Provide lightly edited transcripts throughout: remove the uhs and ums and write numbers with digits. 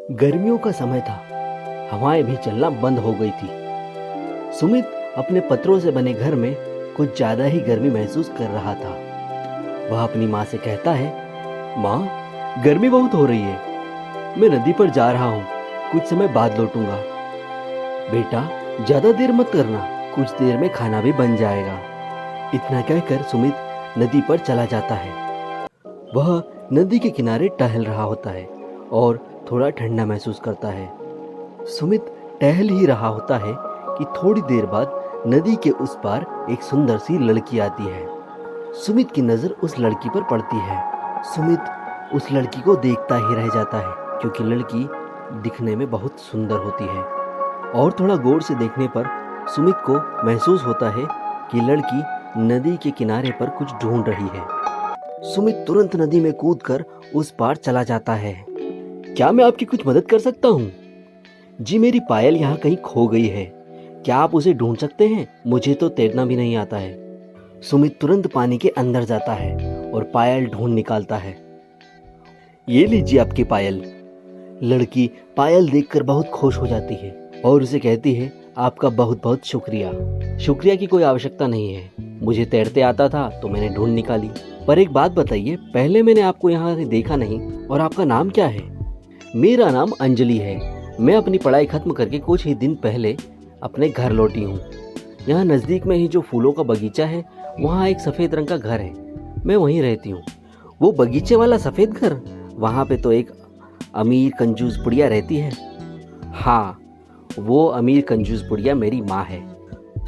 गर्मियों का समय था। हवाएं भी चलना बंद हो गई थी। सुमित अपने पत्रों से बने घर में कुछ ज्यादा ही गर्मी महसूस कर रहा था। वह अपनी माँ से कहता है, माँ, गर्मी बहुत हो रही है। मैं नदी पर जा रहा हूँ, कुछ समय बाद लौटूंगा। बेटा, ज्यादा देर मत करना, कुछ देर में खाना भी बन जाएगा। इतना कहकर सुमित नदी पर चला जाता है। वह नदी के किनारे टहल रहा होता है और थोड़ा ठंडा महसूस करता है। सुमित टहल ही रहा होता है कि थोड़ी देर बाद नदी के उस पार एक सुंदर सी लड़की आती है। सुमित की नजर उस लड़की पर पड़ती है। सुमित उस लड़की को देखता ही रह जाता है, क्योंकि लड़की दिखने में बहुत सुंदर होती है। और थोड़ा गौर से देखने पर सुमित को महसूस होता है कि लड़की नदी के किनारे पर कुछ ढूंढ रही है। सुमित तुरंत नदी में कूदकर उस पार चला जाता है। क्या मैं आपकी कुछ मदद कर सकता हूँ? जी, मेरी पायल यहाँ कहीं खो गई है। क्या आप उसे ढूंढ सकते हैं? मुझे तो तैरना भी नहीं आता है। सुमित तुरंत पानी के अंदर जाता है और पायल ढूंढ निकालता है। ये लीजिए आपकी पायल। लड़की पायल देखकर बहुत खुश हो जाती है और उसे कहती है, आपका बहुत बहुत शुक्रिया। शुक्रिया की कोई आवश्यकता नहीं है, मुझे तैरते आता था तो मैंने ढूंढ निकाली। पर एक बात बताइए, पहले मैंने आपको यहाँ देखा नहीं, और आपका नाम क्या है? मेरा नाम अंजलि है। मैं अपनी पढ़ाई खत्म करके कुछ ही दिन पहले अपने घर लौटी हूँ। यहाँ नज़दीक में ही जो फूलों का बगीचा है, वहाँ एक सफ़ेद रंग का घर है, मैं वहीं रहती हूँ। वो बगीचे वाला सफ़ेद घर? वहाँ पे तो एक अमीर कंजूस बुढ़िया रहती है। हाँ, वो अमीर कंजूस बुढ़िया मेरी माँ है।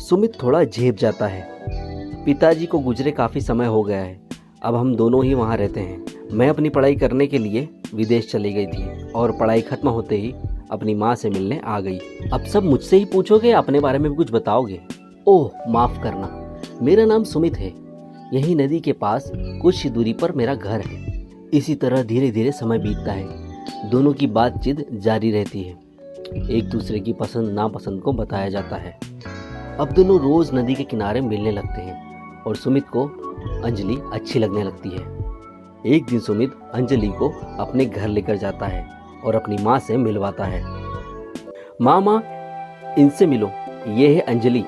सुमित थोड़ा झेप जाता है। पिताजी को गुजरे काफ़ी समय हो गया है, अब हम दोनों ही वहाँ रहते हैं। मैं अपनी पढ़ाई करने के लिए विदेश चली गई थी और पढ़ाई खत्म होते ही अपनी माँ से मिलने आ गई। अब सब मुझसे ही पूछोगे, अपने बारे में भी कुछ बताओगे? ओह, माफ़ करना, मेरा नाम सुमित है। यही नदी के पास कुछ ही दूरी पर मेरा घर है। इसी तरह धीरे धीरे समय बीतता है। दोनों की बातचीत जारी रहती है। एक दूसरे की पसंद नापसंद को बताया जाता है। अब दोनों रोज़ नदी के किनारे मिलने लगते हैं और सुमित को अंजलि अच्छी लगने लगती है। एक दिन सुमित अंजलि को अपने घर लेकर जाता है और अपनी माँ से मिलवाता है। माँ, इनसे मिलो, ये है अंजलि।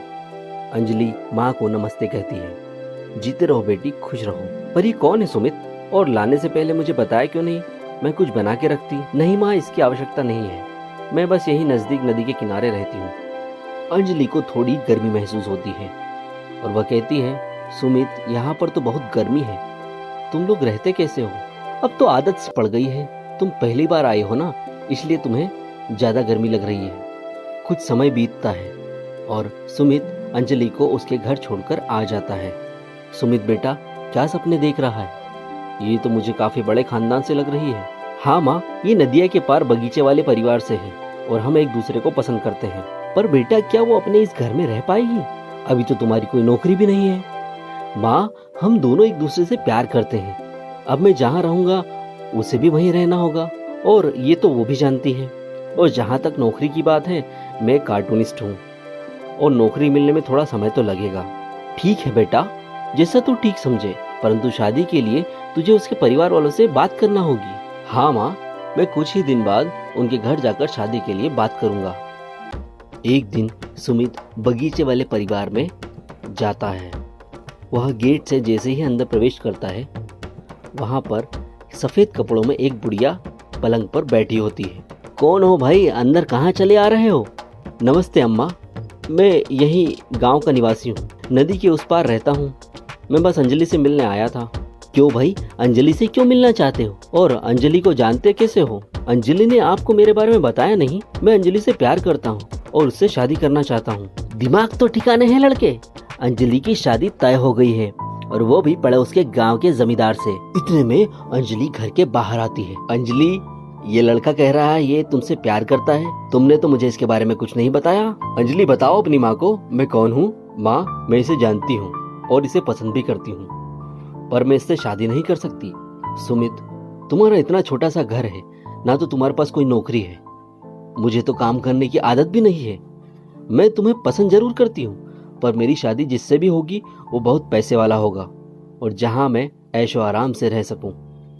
अंजलि माँ को नमस्ते कहती है। जीते रहो बेटी, खुश रहो। पर ये कौन है सुमित? और लाने से पहले मुझे बताया क्यों नहीं? मैं कुछ बना के रखती। नहीं माँ, इसकी आवश्यकता नहीं है, मैं बस यही नज़दीक नदी के किनारे रहती हूँ। अंजलि को थोड़ी गर्मी महसूस होती है और वह कहती है, सुमित, यहाँ पर तो बहुत गर्मी है, तुम लोग रहते कैसे हो? अब तो आदत सी पड़ गई है, तुम पहली बार आए हो ना, इसलिए तुम्हें ज़्यादा गर्मी लग रही है। कुछ समय बीतता है और सुमित अंजलि को उसके घर छोड़कर आ जाता है। सुमित बेटा, क्या सपने देख रहा है? ये तो मुझे काफ़ी बड़े खानदान से लग रही है। हाँ माँ, ये नदिया के पार बगीचे वाले परिवार से है और हम एक दूसरे को पसंद करते हैं। पर बेटा, क्या वो अपने इस घर में रह पाएगी? अभी तो तुम्हारी कोई नौकरी भी नहीं है। माँ, हम दोनों एक दूसरे से प्यार करते हैं। अब मैं जहाँ रहूँगा उसे भी वहीं रहना होगा, और ये तो वो भी जानती है। और जहाँ तक नौकरी की बात है, मैं कार्टूनिस्ट हूँ और नौकरी मिलने में थोड़ा समय तो लगेगा। ठीक है बेटा, जैसा तू ठीक समझे, परंतु शादी के लिए तुझे उसके परिवार वालों से बात करना होगी। हाँ माँ, मैं कुछ ही दिन बाद उनके घर जाकर शादी के लिए बात करूँगा। एक दिन सुमित बगीचे वाले परिवार में जाता है। वह गेट से जैसे ही अंदर प्रवेश करता है, वहाँ पर सफ़ेद कपड़ों में एक बुढ़िया पलंग पर बैठी होती है। कौन हो भाई, अंदर कहाँ चले आ रहे हो? नमस्ते अम्मा, मैं यही गांव का निवासी हूँ, नदी के उस पार रहता हूँ। मैं बस अंजलि से मिलने आया था। क्यों भाई, अंजलि से क्यों मिलना चाहते हो? और अंजलि को जानते कैसे हो? अंजलि ने आपको मेरे बारे में बताया नहीं? मैं अंजलि से प्यार करता हूँ और उससे शादी करना चाहता हूँ। दिमाग तो ठिकाने है लड़के, अंजलि की शादी तय हो गई है, और वो भी पड़ोस के गांव के जमींदार से। इतने में अंजलि घर के बाहर आती है। अंजलि, ये लड़का कह रहा है ये तुमसे प्यार करता है, तुमने तो मुझे इसके बारे में कुछ नहीं बताया। अंजलि, बताओ अपनी माँ को मैं कौन हूँ। माँ, मैं इसे जानती हूँ और इसे पसंद भी करती हूँ, पर मैं इससे शादी नहीं कर सकती। सुमित, तुम्हारा इतना छोटा सा घर है, ना तो तुम्हारे पास कोई नौकरी है, मुझे तो काम करने की आदत भी नहीं है। मैं तुम्हें पसंद जरूर करती हूँ, पर मेरी शादी जिससे भी होगी वो बहुत पैसे वाला होगा, और जहाँ मैं ऐशो आराम से रह सकूँ।